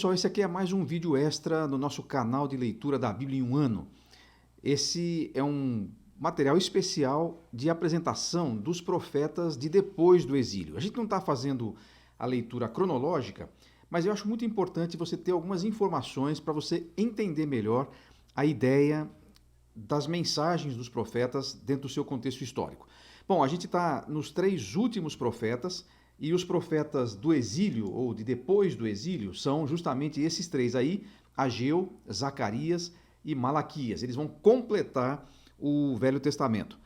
pessoal, esse aqui é mais um vídeo extra no nosso canal de leitura da Bíblia em um ano. Esse é um material especial de apresentação dos profetas de depois do exílio. A gente não está fazendo a leitura cronológica, mas eu acho muito importante você ter algumas informações para você entender melhor a ideia das mensagens dos profetas dentro do seu contexto histórico. Bom, a gente está nos 3 últimos profetas, e os profetas do exílio, ou de depois do exílio, são justamente esses 3 aí, Ageu, Zacarias e Malaquias. Eles vão completar o Velho Testamento.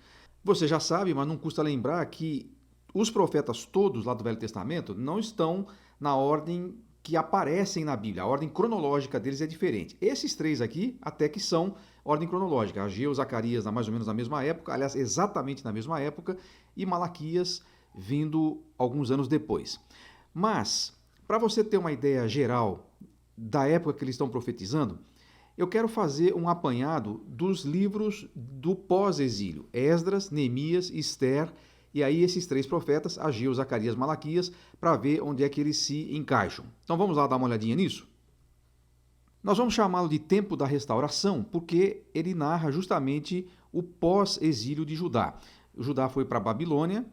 Você já sabe, mas não custa lembrar que os profetas todos lá do Velho Testamento não estão na ordem que aparecem na Bíblia. A ordem cronológica deles é diferente. Esses 3 aqui até que são ordem cronológica. Ageu, Zacarias, mais ou menos na mesma época, aliás, exatamente na mesma época, e Malaquias vindo alguns anos depois. Mas, para você ter uma ideia geral da época que eles estão profetizando, eu quero fazer um apanhado dos livros do pós-exílio, Esdras, Neemias, Ester, e aí esses 3 profetas, Ageu, Zacarias, Malaquias, para ver onde é que eles se encaixam. Então vamos lá dar uma olhadinha nisso? Nós vamos chamá-lo de tempo da restauração, porque ele narra justamente o pós-exílio de Judá. O Judá foi para a Babilônia,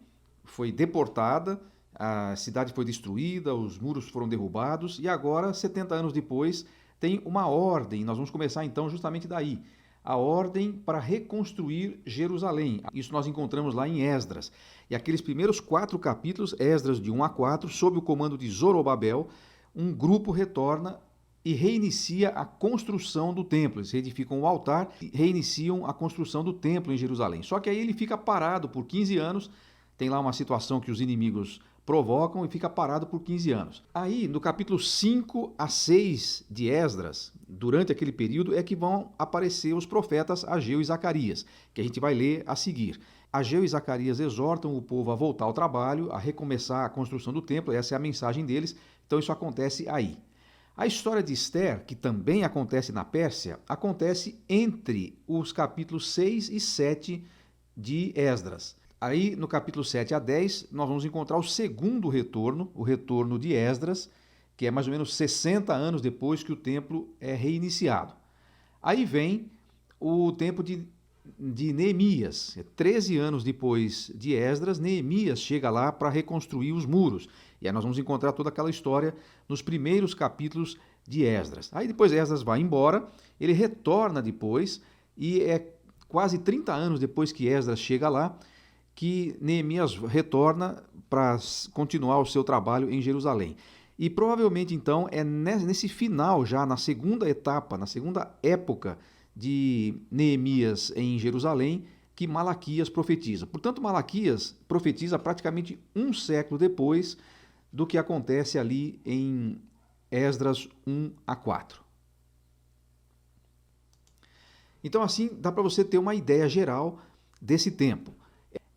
foi deportada, a cidade foi destruída, os muros foram derrubados e agora, 70 anos depois, tem uma ordem. Nós vamos começar então justamente daí. A ordem para reconstruir Jerusalém. Isso nós encontramos lá em Esdras. E aqueles primeiros 4 capítulos, Esdras de 1 a 4, sob o comando de Zorobabel, um grupo retorna e reinicia a construção do templo. Eles reedificam o altar e reiniciam a construção do templo em Jerusalém. Só que aí ele fica parado por 15 anos, tem lá uma situação que os inimigos provocam e fica parado por 15 anos. Aí, no capítulo 5 a 6 de Esdras, durante aquele período, é que vão aparecer os profetas Ageu e Zacarias, que a gente vai ler a seguir. Ageu e Zacarias exortam o povo a voltar ao trabalho, a recomeçar a construção do templo, essa é a mensagem deles, então isso acontece aí. A história de Ester, que também acontece na Pérsia, acontece entre os capítulos 6 e 7 de Esdras. Aí, no capítulo 7 a 10, nós vamos encontrar o segundo retorno, o retorno de Esdras, que é mais ou menos 60 anos depois que o templo é reiniciado. Aí vem o tempo de Neemias. 13 anos depois de Esdras, Neemias chega lá para reconstruir os muros. E aí nós vamos encontrar toda aquela história nos primeiros capítulos de Esdras. Aí depois Esdras vai embora, ele retorna depois, e é quase 30 anos depois que Esdras chega lá, que Neemias retorna para continuar o seu trabalho em Jerusalém. E provavelmente, então, é nesse final, já na segunda etapa, na segunda época de Neemias em Jerusalém, que Malaquias profetiza. Portanto, Malaquias profetiza praticamente um século depois do que acontece ali em Esdras 1 a 4. Então, assim, dá para você ter uma ideia geral desse tempo.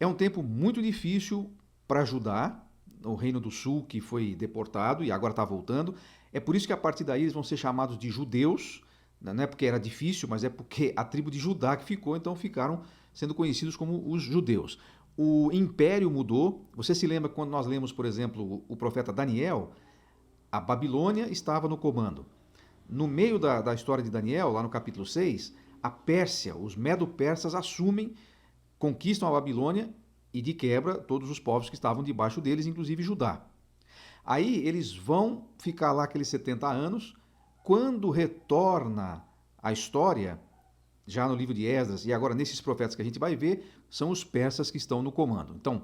É um tempo muito difícil para Judá, o Reino do Sul, que foi deportado e agora está voltando. É por isso que a partir daí eles vão ser chamados de judeus, não é porque era difícil, mas é porque a tribo de Judá que ficou, então ficaram sendo conhecidos como os judeus. O império mudou. Você se lembra quando nós lemos, por exemplo, o profeta Daniel? A Babilônia estava no comando. No meio da história de Daniel, lá no capítulo 6, a Pérsia, os medo-persas assumem, conquistam a Babilônia e, de quebra, todos os povos que estavam debaixo deles, inclusive Judá. Aí eles vão ficar lá aqueles 70 anos. Quando retorna a história, já no livro de Esdras, e agora nesses profetas que a gente vai ver, são os persas que estão no comando. Então,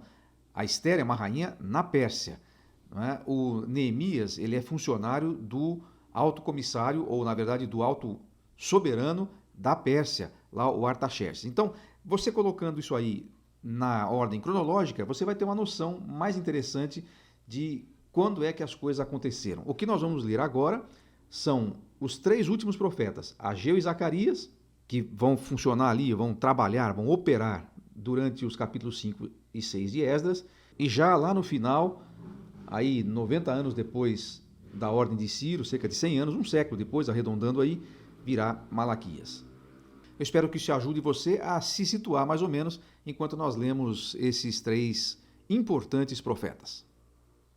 a Ester é uma rainha na Pérsia. Não é? O Neemias, ele é funcionário do alto comissário, ou na verdade do alto soberano da Pérsia, lá o Artaxerxes. Então, você colocando isso aí na ordem cronológica, você vai ter uma noção mais interessante de quando é que as coisas aconteceram. O que nós vamos ler agora são os 3 últimos profetas, Ageu e Zacarias, que vão funcionar ali, vão trabalhar, vão operar durante os capítulos 5 e 6 de Esdras, e já lá no final, aí 90 anos depois da ordem de Ciro, cerca de 100 anos, um século depois, arredondando aí, virá Malaquias. Eu espero que isso ajude você a se situar mais ou menos enquanto nós lemos esses 3 importantes profetas.